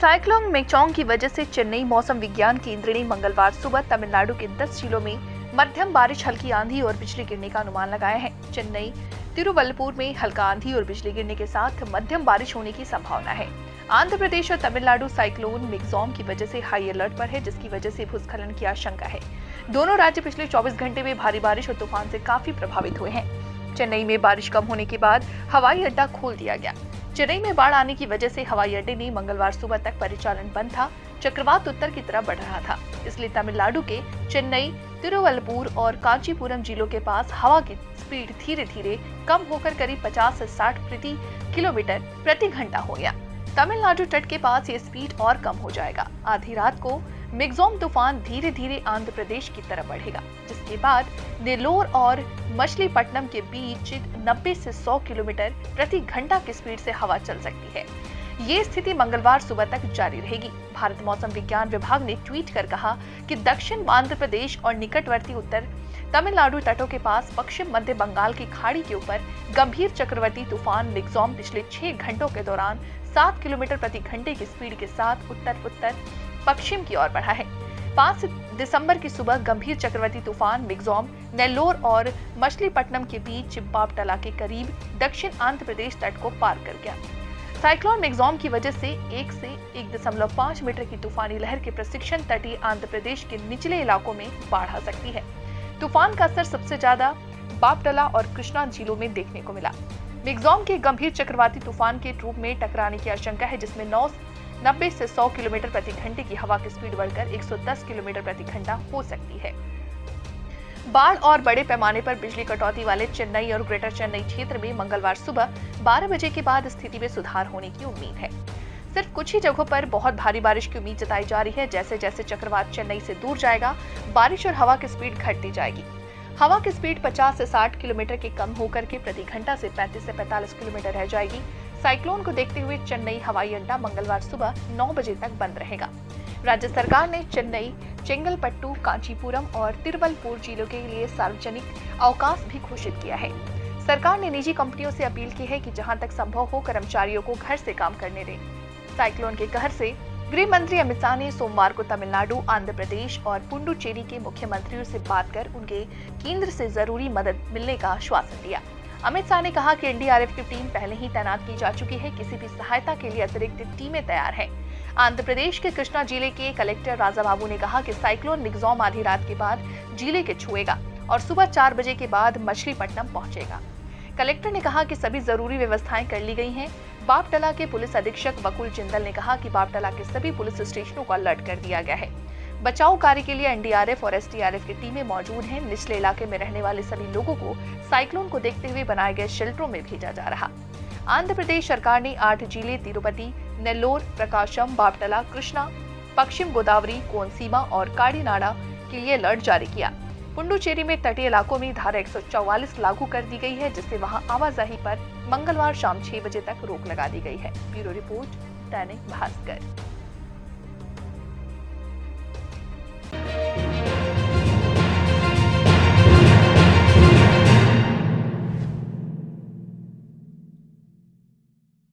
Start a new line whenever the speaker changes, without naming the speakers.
Cyclone मेकचोंग की वजह से चेन्नई मौसम विज्ञान केंद्र ने मंगलवार सुबह तमिलनाडु के 10 जिलों में मध्यम बारिश, हल्की आंधी और बिजली गिरने का अनुमान लगाया है। चेन्नई, तिरुवल्लुपुर में हल्का आंधी और बिजली गिरने के साथ मध्यम बारिश होने की संभावना है। आंध्र प्रदेश और तमिलनाडु साइक्लोन मेकजॉम की वजह से हाई अलर्ट पर है, जिसकी वजह से भूस्खलन की आशंका है। दोनों राज्य पिछले 24 घंटे में भारी बारिश और तूफान से काफी प्रभावित हुए हैं। चेन्नई में बारिश कम होने के बाद हवाई अड्डा खोल दिया गया। चेन्नई में बाढ़ आने की वजह से हवाई अड्डे में मंगलवार सुबह तक परिचालन बंद था। चक्रवात उत्तर की तरफ बढ़ रहा था, इसलिए तमिलनाडु के चेन्नई, तिरुवल्लुपुर और कांचीपुरम जिलों के पास हवा की स्पीड धीरे धीरे कम होकर करीब 50 से 60 प्रति किलोमीटर प्रति घंटा हो गया। तमिलनाडु तट के पास ये स्पीड और कम हो जाएगा। आधी रात को मेकजॉम तूफान धीरे धीरे आंध्र प्रदेश की तरफ बढ़ेगा, जिसके बाद नेल्लोर और मछलीपट्टनम के बीच 90 से 100 किलोमीटर प्रति घंटा की स्पीड से हवा चल सकती है। ये स्थिति मंगलवार सुबह तक जारी रहेगी। भारत मौसम विज्ञान विभाग ने ट्वीट कर कहा कि दक्षिण आंध्र प्रदेश और निकटवर्ती उत्तर तमिलनाडु तटों के पास पश्चिम मध्य बंगाल की खाड़ी के ऊपर गंभीर चक्रवाती तूफान मेकजॉम पिछले 6 घंटों के दौरान 7 किलोमीटर प्रति घंटे की स्पीड के साथ उत्तर पश्चिम की ओर बढ़ा है। 5 दिसंबर की सुबह गंभीर चक्रवाती तूफान मेकजॉम नेल्लोर और मछलीपट्टनम के बीच बापटला के करीब दक्षिण आंध्र प्रदेश तट को पार कर गया। साइक्लोन मेकजॉम की वजह से 1 से 1.5 मीटर की तूफानी लहर के प्रशिक्षण तटीय आंध्र प्रदेश के निचले इलाकों में बाढ़ आ सकती है। तूफान का असर सबसे ज्यादा बापटला और कृष्णा जिलों में देखने को मिला। मेकजॉम के गंभीर चक्रवाती तूफान के रूप में टकराने की आशंका है, जिसमें 90 से 100 किलोमीटर प्रति घंटे की हवा की स्पीड बढ़कर 110 किलोमीटर प्रति घंटा हो सकती है। बाढ़ और बड़े पैमाने पर बिजली कटौती वाले चेन्नई और ग्रेटर चेन्नई क्षेत्र में मंगलवार सुबह 12 बजे के बाद स्थिति में सुधार होने की उम्मीद है। सिर्फ कुछ ही जगहों पर बहुत भारी बारिश की उम्मीद जताई जा रही है। जैसे जैसे चक्रवात चेन्नई से दूर जाएगा, बारिश और हवा की स्पीड घटती जाएगी। हवा की स्पीड 50 से 60 किलोमीटर के कम होकर के प्रति घंटा से 35 से 45 किलोमीटर रह जाएगी। साइक्लोन को देखते हुए चेन्नई हवाई अड्डा मंगलवार सुबह 9 बजे तक बंद रहेगा। राज्य सरकार ने चेन्नई, चेंगलपट्टू, कांचीपुरम और तिरुवल्लुपुर जिलों के लिए सार्वजनिक अवकाश भी घोषित किया है। सरकार ने निजी कंपनियों से अपील की है कि जहां तक संभव हो कर्मचारियों को घर से काम करने दें। साइक्लोन के कहर से गृह मंत्री अमित शाह ने सोमवार को तमिलनाडु, आंध्र प्रदेश और पुडुचेरी के मुख्यमंत्रियों से बात कर उनके केंद्र से जरूरी मदद मिलने का आश्वासन दिया। अमित शाह ने कहा कि एनडीआरएफ की टीम पहले ही तैनात की जा चुकी है। किसी भी सहायता के लिए अतिरिक्त टीमें तैयार हैं। आंध्र प्रदेश के कृष्णा जिले के कलेक्टर राजा बाबू ने कहा कि साइक्लोन मेकजॉम आधी रात के बाद जिले के छुएगा और सुबह 4 बजे के बाद मछलीपट्टनम पहुंचेगा। कलेक्टर ने कहा कि सभी जरूरी व्यवस्थाएं कर ली गई हैं। बापटला के पुलिस अधीक्षक वकुल जिंदल ने कहा कि बापटला के सभी पुलिस स्टेशनों को अलर्ट कर दिया गया है। बचाव कार्य के लिए एनडीआरएफ और एसडीआरएफ की टीमें मौजूद हैं। निचले इलाके में रहने वाले सभी लोगों को साइक्लोन को देखते हुए बनाए गए शेल्टरों में भेजा जा रहा। आंध्र प्रदेश सरकार ने 8 जिले तिरुपति, नेल्लोर, प्रकाशम, बापटला, कृष्णा, पश्चिम गोदावरी, कोनसीमा और काड़ीनाडा के लिए अलर्ट जारी किया। पुडुचेरी में तटीय इलाकों में धारा 144 लागू कर दी गई है, जिससे वहां आवाजाही पर मंगलवार शाम 6 बजे तक रोक लगा दी गई है। Bureau report, Dainik Bhaskar.